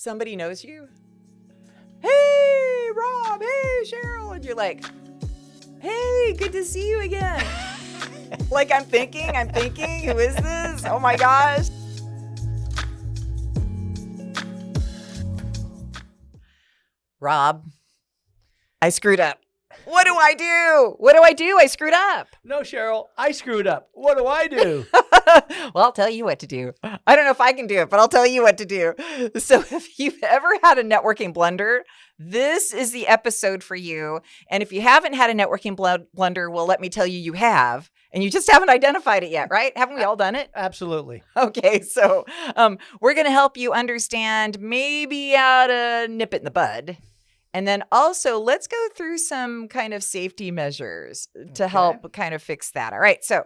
somebody knows you. Hey, Rob. Hey, Cheryl. And you're like, hey, good to see you again. Like I'm thinking, who is this? Oh my gosh. Rob, I screwed up. What do I do? I screwed up. No, Cheryl, I screwed up. What do I do? Well, I'll tell you what to do. I don't know if I can do it, but I'll tell you what to do. So if you've ever had a networking blunder, this is the episode for you. And if you haven't had a networking blunder, well, let me tell you, you have. And you just haven't identified it yet, right? Haven't we all done it? Absolutely. Okay, so we're going to help you understand maybe how to nip it in the bud. And then also, let's go through some kind of safety measures to help kind of fix that. All right, so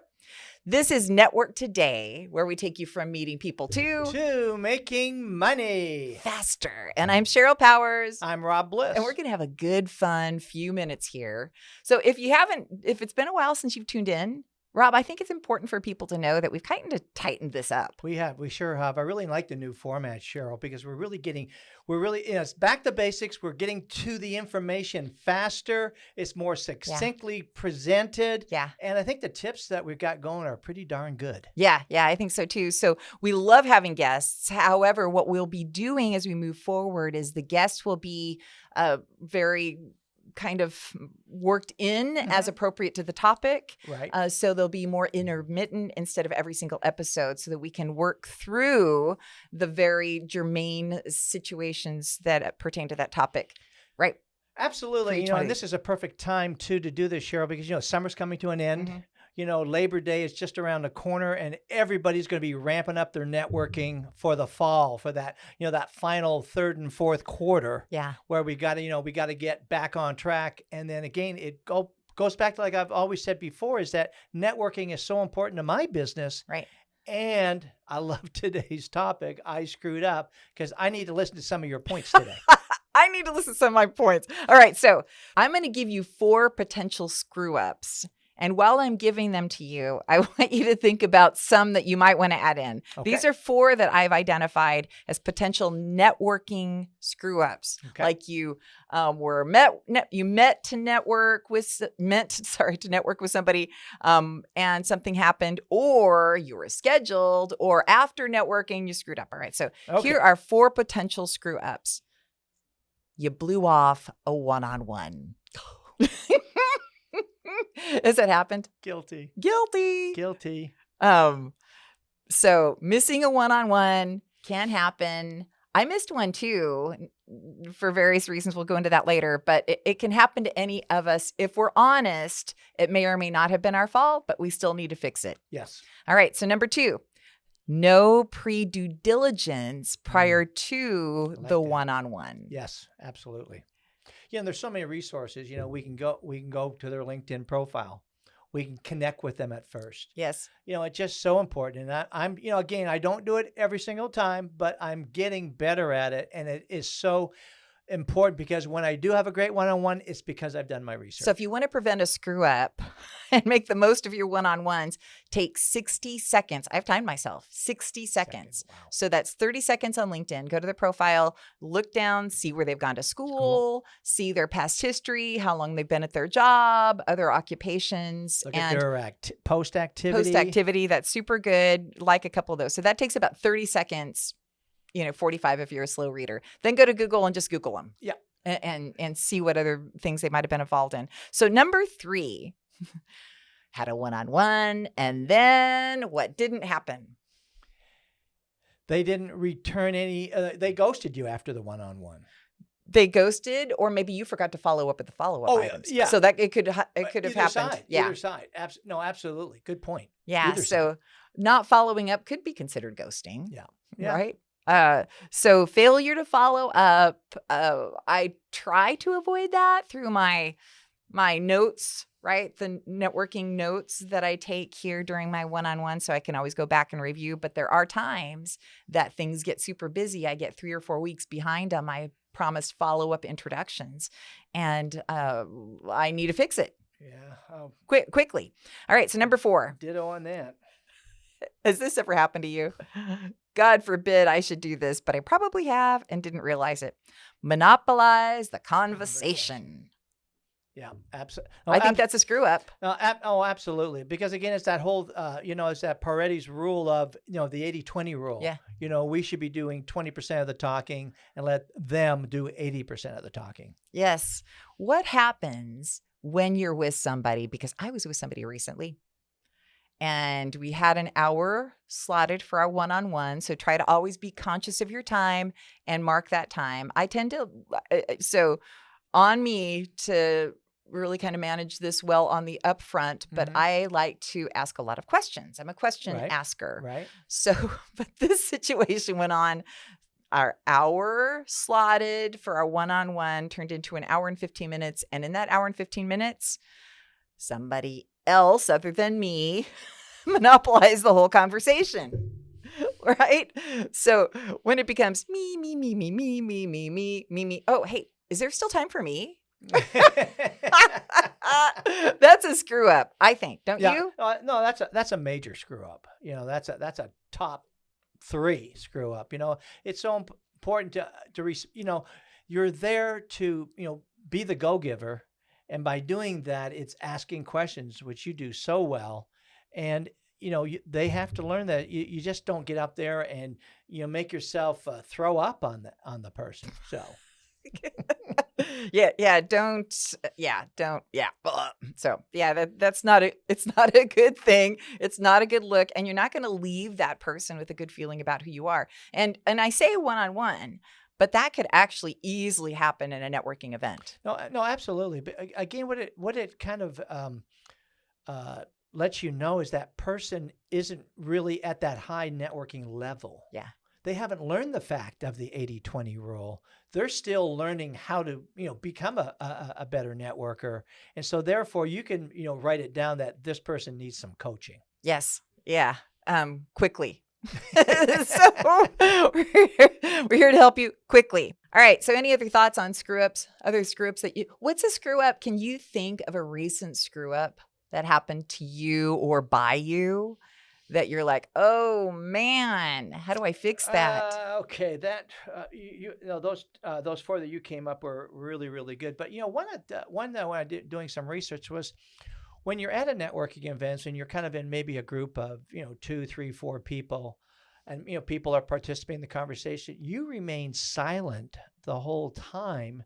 this is Network Today, where we take you from meeting people to making money faster. And I'm Cheryl Powers. I'm Rob Bliss. And we're going to have a good, fun few minutes here. So if it's been a while since you've tuned in, Rob, I think it's important for people to know that we've kind of tightened this up. We sure have. I really like the new format, Cheryl, because it's back to basics. We're getting to the information faster. It's more succinctly presented. Yeah. And I think the tips that we've got going are pretty darn good. Yeah, I think so too. So we love having guests. However, what we'll be doing as we move forward is the guests will be very kind of worked in as appropriate to the topic. Right. So they'll be more intermittent instead of every single episode so that we can work through the very germane situations that pertain to that topic. Right. Absolutely. And this is a perfect time to do this, Cheryl, because, summer's coming to an end. Mm-hmm. Labor Day is just around the corner and everybody's going to be ramping up their networking for the fall, for that, that final third and fourth quarter. Yeah. Where we got to get back on track. And then again, it goes back to, like I've always said before, is that networking is so important to my business. Right. And I love today's topic. I screwed up because I need to listen to some of your points today. I need to listen to some of my points. All right. So I'm going to give you 4 potential screw ups. And while I'm giving them to you, I want you to think about some that you might want to add in. Okay. These are 4 that I've identified as potential networking screw-ups. Okay. Like you meant to network with somebody, and something happened, or you were scheduled, or after networking you screwed up. All right, so Here are 4 potential screw-ups. You blew off a one-on-one. Has that happened? Guilty. So missing a one-on-one can happen. I missed one too for various reasons. We'll go into that later, but it can happen to any of us. If we're honest, it may or may not have been our fault, but we still need to fix it. Yes. All right. So number 2, no pre-due diligence prior to the one-on-one. Yes, absolutely. And there's so many resources. We can go to their LinkedIn profile. We can connect with them at first. Yes. It's just so important. And I'm again, I don't do it every single time, but I'm getting better at it. And it is so important because when I do have a great one-on-one, it's because I've done my research. So if you want to prevent a screw up and make the most of your one-on-ones, take 60 seconds. I've timed myself, 60 seconds. Wow. So that's 30 seconds on LinkedIn. Go to the profile, look down, see where they've gone to school, see their past history, how long they've been at their job, other occupations. Look at their post activity. Post activity, that's super good. Like a couple of those. So that takes about 30 seconds. 45 if you're a slow reader. Then go to Google and just Google them. Yeah. And see what other things they might have been involved in. So number 3, had a one-on-one, and then what didn't happen? They didn't return any, they ghosted you after the one-on-one. They ghosted, or maybe you forgot to follow up with the follow-up items. Yeah. So that it could have happened. Either side. Absolutely. Good point. Yeah. So not following up could be considered ghosting. Yeah. Right? So failure to follow up, I try to avoid that through my notes, right? The networking notes that I take here during my one-on-one, so I can always go back and review. But there are times that things get super busy. I get 3 or 4 weeks behind on my promised follow-up introductions, and I need to fix it. Yeah. Quickly. All right. So number 4. Ditto on that. Has this ever happened to you? God forbid I should do this, but I probably have and didn't realize it. Monopolize the conversation. Yeah, absolutely. I think that's a screw up. Absolutely. Because again, it's that whole, it's that Pareti's rule of, the 80-20 rule. Yeah. We should be doing 20% of the talking and let them do 80% of the talking. Yes. What happens when you're with somebody? Because I was with somebody recently and we had an hour slotted for our one-on-one. So try to always be conscious of your time and mark that time. I tend to, so on me to really kind of manage this well on the upfront, but I like to ask a lot of questions. I'm a question asker. Right. So, but this situation went on. Our hour slotted for our one-on-one turned into an hour and 15 minutes. And in that hour and 15 minutes, somebody else other than me monopolized the whole conversation. Right? So when it becomes me, oh, hey, is there still time for me? That's a screw up, I think. Don't you? No, that's a major screw up. That's a top 3 screw up. It's so important to you're there to be the go-giver, and by doing that, it's asking questions, which you do so well, and they have to learn that you just don't get up there and make yourself throw up on the person. So. Don't. So that's not it's not a good thing. It's not a good look. And you're not going to leave that person with a good feeling about who you are. And I say one-on-one, but that could actually easily happen in a networking event. No, absolutely. But again, what it kind of lets you know is that person isn't really at that high networking level. Yeah. They haven't learned the fact of the 80-20 rule. They're still learning how to, become a better networker. And so therefore you can, write it down that this person needs some coaching. Yes. Yeah. Quickly. So we're here to help you quickly. All right. So any other thoughts on screw ups? Other screw ups what's a screw up? Can you think of a recent screw up that happened to you or by you that you're like, oh man, how do I fix that? Okay, that those 4 that you came up were really, really good. But one that when I did doing some research was when you're at a networking event and you're kind of in maybe a group of 2, 3, 4 people, and people are participating in the conversation, you remain silent the whole time.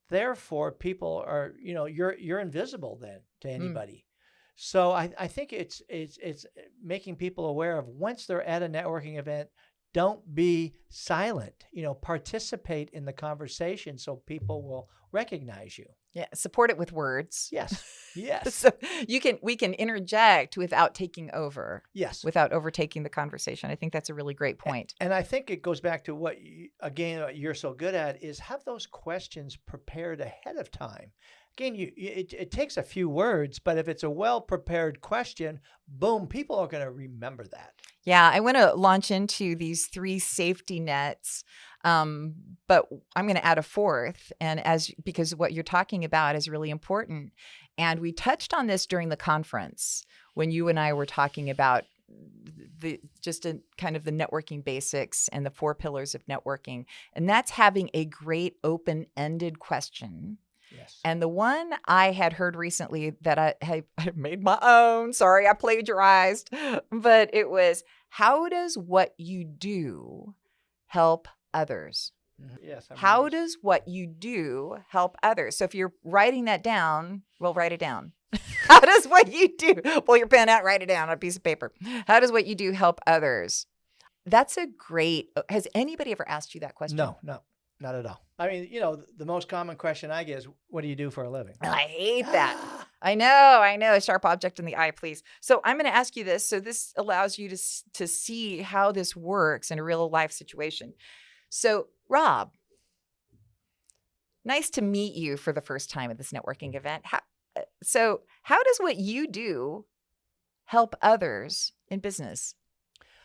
Therefore, people are you're invisible then to anybody. So I think it's making people aware of once they're at a networking event, don't be silent. Participate in the conversation so people will recognize you. Yeah, support it with words. Yes. So we can interject without taking over. Yes. Without overtaking the conversation. I think that's a really great point. And I think it goes back to what you're so good at is have those questions prepared ahead of time. Again, it takes a few words, but if it's a well-prepared question, boom, people are going to remember that. Yeah, I want to launch into these 3 safety nets, but I'm going to add a 4th, and because what you're talking about is really important. And we touched on this during the conference when you and I were talking about kind of the networking basics and the 4 pillars of networking, and that's having a great open-ended question. Yes. And the one I had heard recently that I made my own, sorry, I plagiarized, but it was, how does what you do help others? Yes. How does what you do help others? So if you're writing that down, well, write it down. How does what you do, pull your pen out, write it down on a piece of paper. How does what you do help others? That's has anybody ever asked you that question? No. Not at all. I mean, the most common question I get is, what do you do for a living? I hate that. I know. A sharp object in the eye, please. So I'm going to ask you this. So this allows you to see how this works in a real life situation. So Rob, nice to meet you for the first time at this networking event. How does what you do help others in business?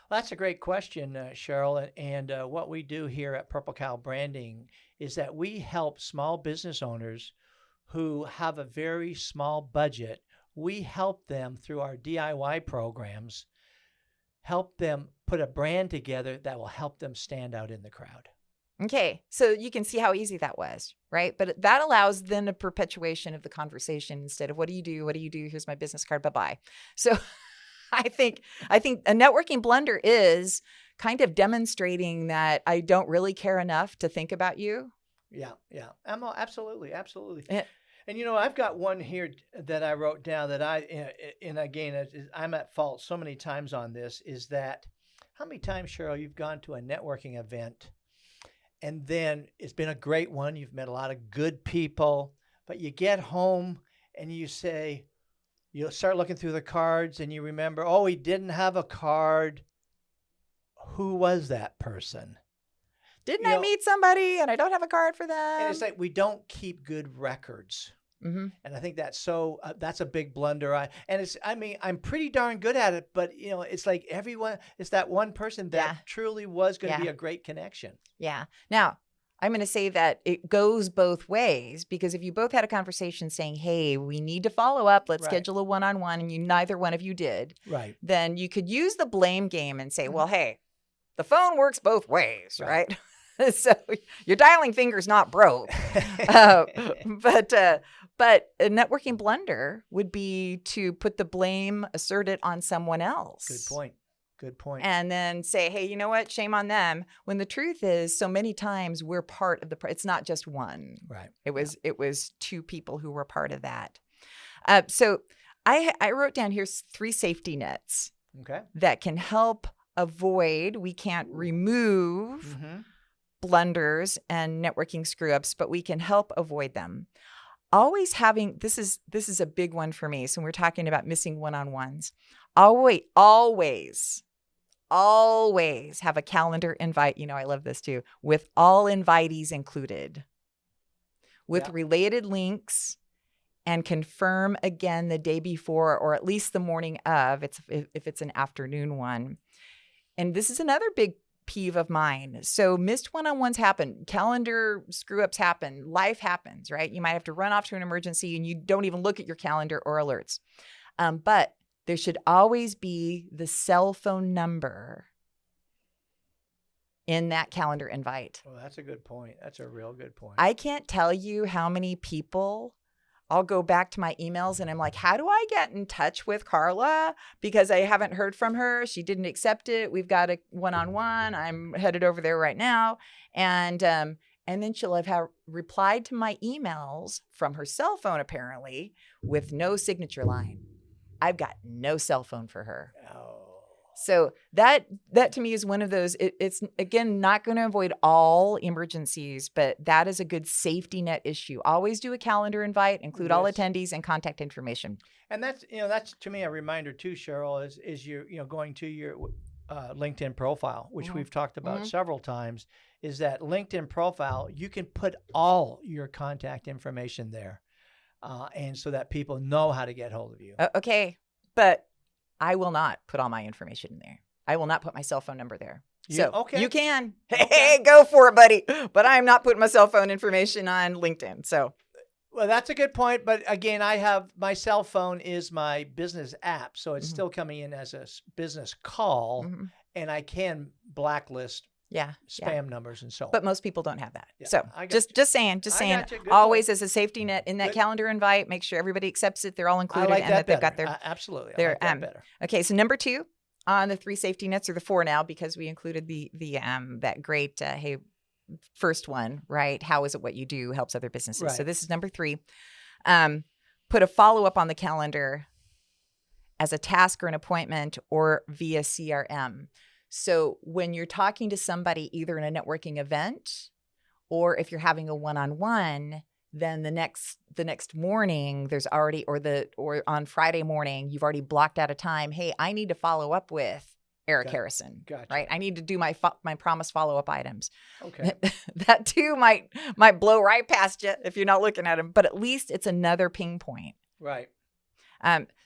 Well, that's a great question, Cheryl. And what we do here at Purple Cow Branding is that we help small business owners who have a very small budget. We help them through our DIY programs, help them put a brand together that will help them stand out in the crowd. Okay, so you can see how easy that was, right? But that allows then a perpetuation of the conversation instead of what do you do? What do you do? Here's my business card. Bye-bye. So I think a networking blunder is kind of demonstrating that I don't really care enough to think about you. Yeah. Absolutely. Yeah. And I've got one here that I wrote down that and again, I'm at fault so many times on this, is that how many times, Cheryl, you've gone to a networking event and then it's been a great one. You've met a lot of good people, but you get home and you start looking through the cards and you remember, oh, he didn't have a card. Who was that person? Didn't I meet somebody and I don't have a card for them? And it's like we don't keep good records. Mm-hmm. And I think that's a big blunder. I'm pretty darn good at it, but it's like everyone, it's that one person that truly was going to be a great connection. Yeah. Now, I'm going to say that it goes both ways, because if you both had a conversation saying, hey, we need to follow up, let's schedule a one-on-one, and neither one of you did, right? Then you could use the blame game and say, well, hey, the phone works both ways, right? So your dialing finger's not broke. But a networking blunder would be to put the blame, assert it on someone else. Good point. And then say, hey, you know what? Shame on them. When the truth is, so many times we're part of it's not just one. Right. It was two people who were part of that. So I wrote down here 3 safety nets. Okay. That can help avoid. We can't remove blunders and networking screw ups, but we can help avoid them. Always having, this is a big one for me. So when we're talking about missing one-on-ones, always have a calendar invite. I love this too, with all invitees included, with related links, and confirm again the day before, or at least the morning of, if it's an afternoon one. And this is another big peeve of mine. So missed one-on-ones happen, calendar screw-ups happen, life happens, right? You might have to run off to an emergency and you don't even look at your calendar or alerts. But there should always be the cell phone number in that calendar invite. Well, that's a good point. That's a real good point. I can't tell you how many people I'll go back to my emails and I'm like, how do I get in touch with Carla? Because I haven't heard from her. She didn't accept it. We've got a one-on-one. I'm headed over there right now. And then she'll have replied to my emails from her cell phone, apparently, with no signature line. I've got no cell phone for her. Oh. So that to me is one of those, it's again, not going to avoid all emergencies, but that is a good safety net issue. Always do a calendar invite, include all attendees and contact information. And that's to me a reminder too, Cheryl, is you going to your LinkedIn profile, which we've talked about several times, is that LinkedIn profile, you can put all your contact information there. And so that people know how to get hold of you. Okay. But I will not put all my information in there. I will not put my cell phone number there. You can. Hey, go for it, buddy. But I'm not putting my cell phone information on LinkedIn. So, well, that's a good point. But again, I have my cell phone is my business app. So it's still coming in as a business call, and I can blacklist spam numbers and so on. But most people don't have that. Yeah, so just saying, always as a safety net in that calendar invite, make sure everybody accepts it. They're all included and that they've got their absolutely. I like that better. Okay, so number 2 on the 3 safety nets, or the 4 now, because we included the that great first one, right? How is it what you do helps other businesses. Right. So this is number 3. Put a follow-up on the calendar as a task or an appointment or via CRM. So when you're talking to somebody either in a networking event or if you're having a one-on-one, then the next morning there's already or on Friday morning you've already blocked out a time. Hey, I need to follow up with Eric Harrison. Gotcha. Right? I need to do my promised follow-up items. Okay. That too might blow right past you if you're not looking at them, but at least it's another ping point. Right.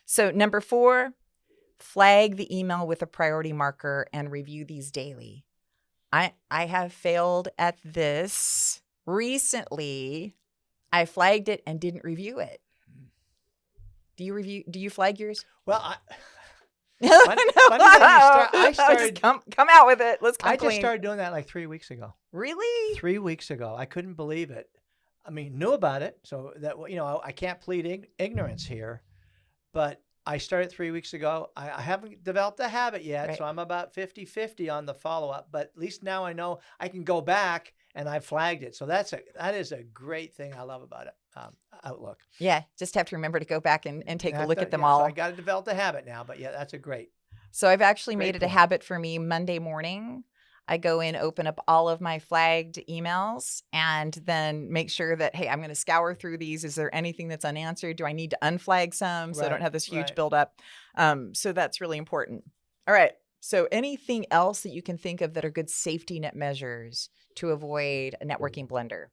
So number 4, flag the email with a priority marker and review these daily. I have failed at this recently. I flagged it and didn't review it. Do you flag yours? Well, Funny that I started. Come out with it. Let's come I clean. just started doing that like 3 weeks ago. Really? 3 weeks ago. I couldn't believe it. I mean, knew about it, so that I can't plead ignorance here, but I started 3 weeks ago. I haven't developed a habit yet, Right. so I'm about 50-50 on the follow-up, but at least now I know I can go back and I flagged it. So that is a great thing I love about it, Outlook. Yeah, just have to remember to go back and take a look at them all. So I got to develop the habit now, but yeah, that's a great. So I've actually Great made it a point. habit for me Monday morning. I go in, open up all of my flagged emails, and then make sure that, hey, I'm going to scour through these. Is there anything that's unanswered? Do I need to unflag some so I don't have this huge buildup? So that's really important. All right. So anything else that you can think of that are good safety net measures to avoid a networking blunder?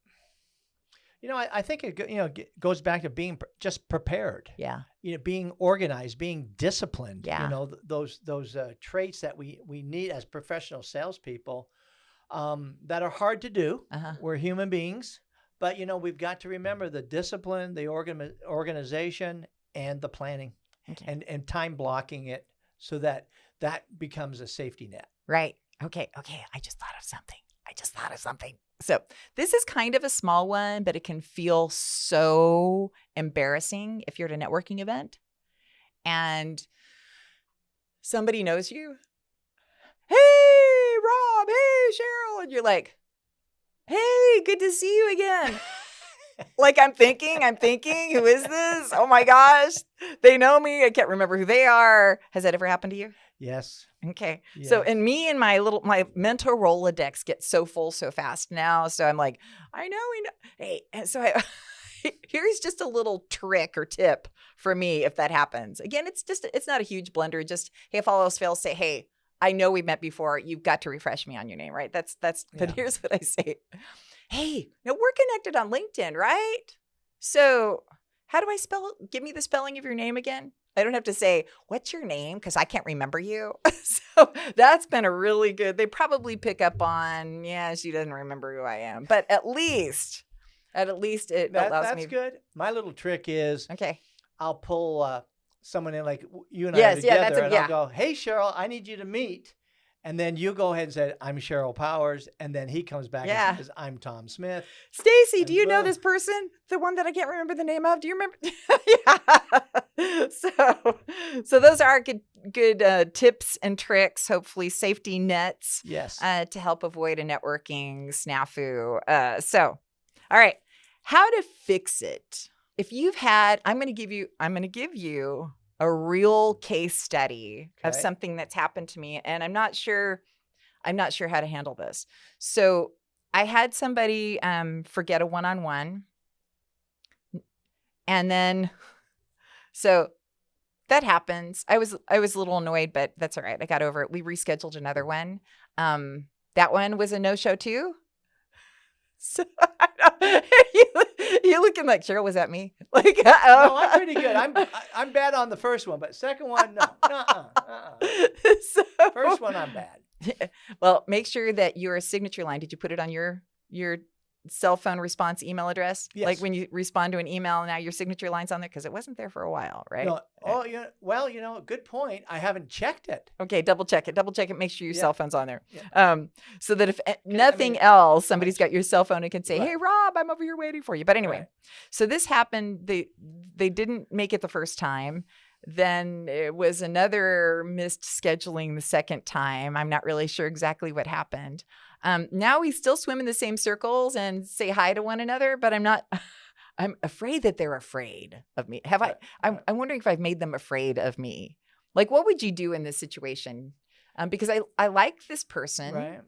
I think it goes back to being just prepared. Yeah. Being organized, being disciplined. Yeah. Those traits that we need as professional salespeople that are hard to do. Uh-huh. We're human beings, but we've got to remember the discipline, the organization, and the planning, Okay. and time blocking it so that becomes a safety net. Right. Okay. I just thought of something. So this is kind of a small one, but it can feel so embarrassing if you're at a networking event and somebody knows you. Hey, Rob. Hey, Cheryl. And you're like, hey, good to see you again. Like I'm thinking, who is this? Oh my gosh. They know me. I can't remember who they are. Has that ever happened to you? Yes. Okay. Yes. So, and me and my mental Rolodex get so full so fast now. So I'm like, I know. Hey, and so here's just a little trick or tip for me if that happens. Again, it's not a huge blunder. Just, hey, if all else fails, say, hey, I know we met before. You've got to refresh me on your name, right? But here's what I say. Hey, now we're connected on LinkedIn, right? So how do I give me the spelling of your name again? I don't have to say, what's your name? Because I can't remember you. So that's been a really good, they probably pick up on, yeah, she doesn't remember who I am. But at least it allows me. That's good. My little trick is, Okay. I'll pull someone in like you and I are together, and I'll go, hey, Cheryl, I need you to meet. And then you go ahead and say, I'm Cheryl Powers. And then he comes back and says, I'm Tom Smith. Stacy, do you know this person? The one that I can't remember the name of? Do you remember? Yeah. So those are good tips and tricks, hopefully safety nets. Yes. To help avoid a networking snafu. So, all right. How to fix it. If you've had, I'm going to give you a real case study of something that's happened to me. And I'm not sure how to handle this. So I had somebody forget a one-on-one. And then, so that happens. I was a little annoyed, but that's all right. I got over it. We rescheduled another one. That one was a no-show too. So you looking like, Cheryl, was that me? Like, no, I'm pretty good. I'm bad on the first one, but second one, no. So, first one, I'm bad. Well, make sure that your signature line, did you put it on your cell phone response email address? Yes. Like when you respond to an email, now your signature line's on there because it wasn't there for a while, right? No. Oh, yeah. Well, good point. I haven't checked it. Okay, double check it. Make sure your cell phone's on there. Yeah. So that if nothing else, somebody's got your cell phone and can say, hey, Rob, I'm over here waiting for you. But anyway, so this happened. They didn't make it the first time. Then it was another missed scheduling the second time. I'm not really sure exactly what happened. Now we still swim in the same circles and say hi to one another, but I'm afraid that they're afraid of me. I'm wondering if I've made them afraid of me. Like, what would you do in this situation? Because I like this person. Right.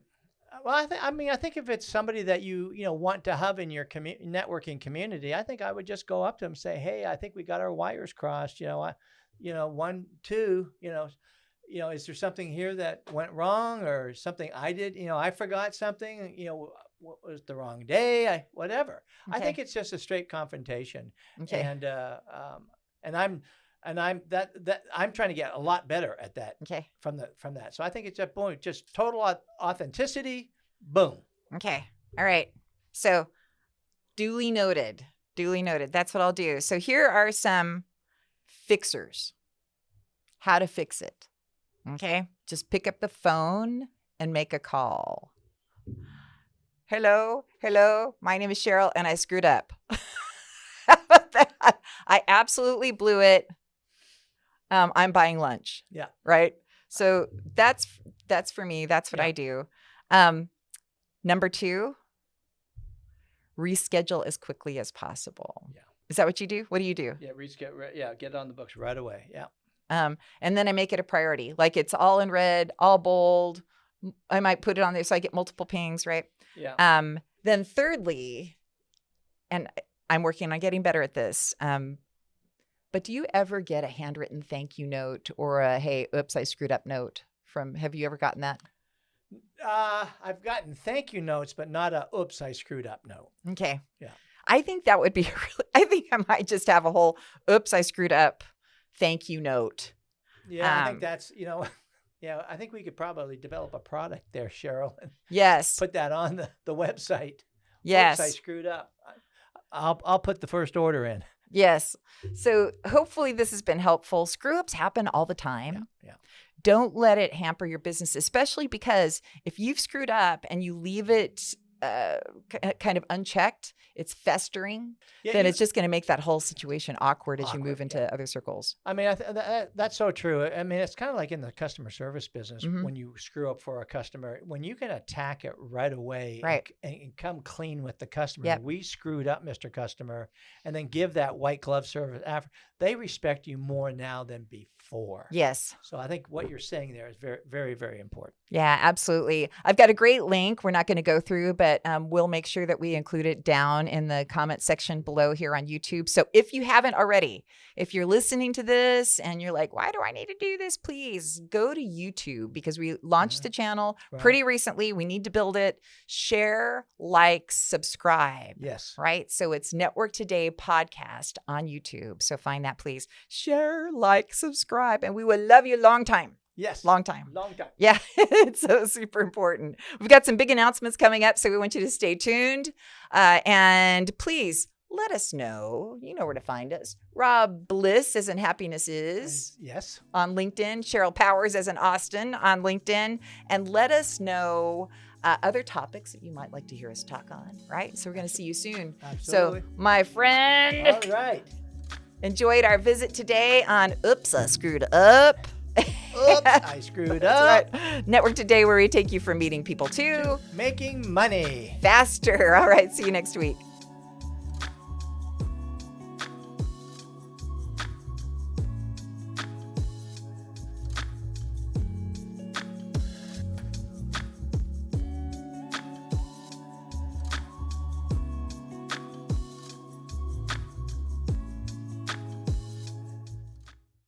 Well, I think if it's somebody that you want to have in your networking community, I think I would just go up to them and say, hey, I think we got our wires crossed. 1, 2, is there something here that went wrong or something I did? I forgot something, what was the wrong day? Whatever. Okay. I think it's just a straight confrontation. Okay. And I'm trying to get a lot better at that. Okay. From that. So I think it's just total authenticity. Boom. Okay. All right. So duly noted. That's what I'll do. So here are some fixers. How to fix it. Okay. Just pick up the phone and make a call. Hello. My name is Cheryl and I screwed up. How about that? I absolutely blew it. I'm buying lunch. Yeah. Right. So that's for me. That's what I do. Number 2, reschedule as quickly as possible. Yeah. Is that what you do? What do you do? Yeah, get it on the books right away. Yeah. And then I make it a priority. Like it's all in red, all bold. I might put it on there so I get multiple pings, right? Yeah. Then thirdly, and I'm working on getting better at this, but do you ever get a handwritten thank you note or a, hey, oops, I screwed up note have you ever gotten that? I've gotten thank you notes, but not a oops, I screwed up note. Okay. Yeah. I think that would be I think I might just have a whole oops, I screwed up thank you note. Yeah, I think that's, I think we could probably develop a product there, Cheryl. And yes. Put that on the website. Yes. Oops, I screwed up. I'll put the first order in. Yes. So hopefully this has been helpful. Screw ups happen all the time. Yeah. Don't let it hamper your business, especially because if you've screwed up and you leave it kind of unchecked, it's festering, then it's just going to make that whole situation awkward as you move into other circles. I mean, that's so true. I mean, it's kind of like in the customer service business when you screw up for a customer, when you can attack it right away and come clean with the customer. Yep. We screwed up, Mr. Customer, and then give that white glove service after. They respect you more now than before. Yes. So I think what you're saying there is very, very, very important. Yeah, absolutely. I've got a great link we're not going to go through, but we'll make sure that we include it down in the comment section below here on YouTube. So if you haven't already, if you're listening to this and you're like, why do I need to do this? Please go to YouTube because we launched the channel pretty recently. We need to build it. Share, like, subscribe. Yes. Right? So it's Network Today Podcast on YouTube. So find that, please. Share, like, subscribe, and we will love you long time. Yes. Long time. Long time. Yeah. It's so super important. We've got some big announcements coming up, so we want you to stay tuned. And please let us know. You know where to find us. Rob Bliss as in Happiness Is. Yes. On LinkedIn. Cheryl Powers as in Austin on LinkedIn. And let us know other topics that you might like to hear us talk on, right? So we're going to see you soon. Absolutely. So, my friend. All right. Enjoyed our visit today on Oops, I Screwed Up. Oops, I screwed up. That's right. Network Today, where we take you from meeting people to making money faster. All right. See you next week.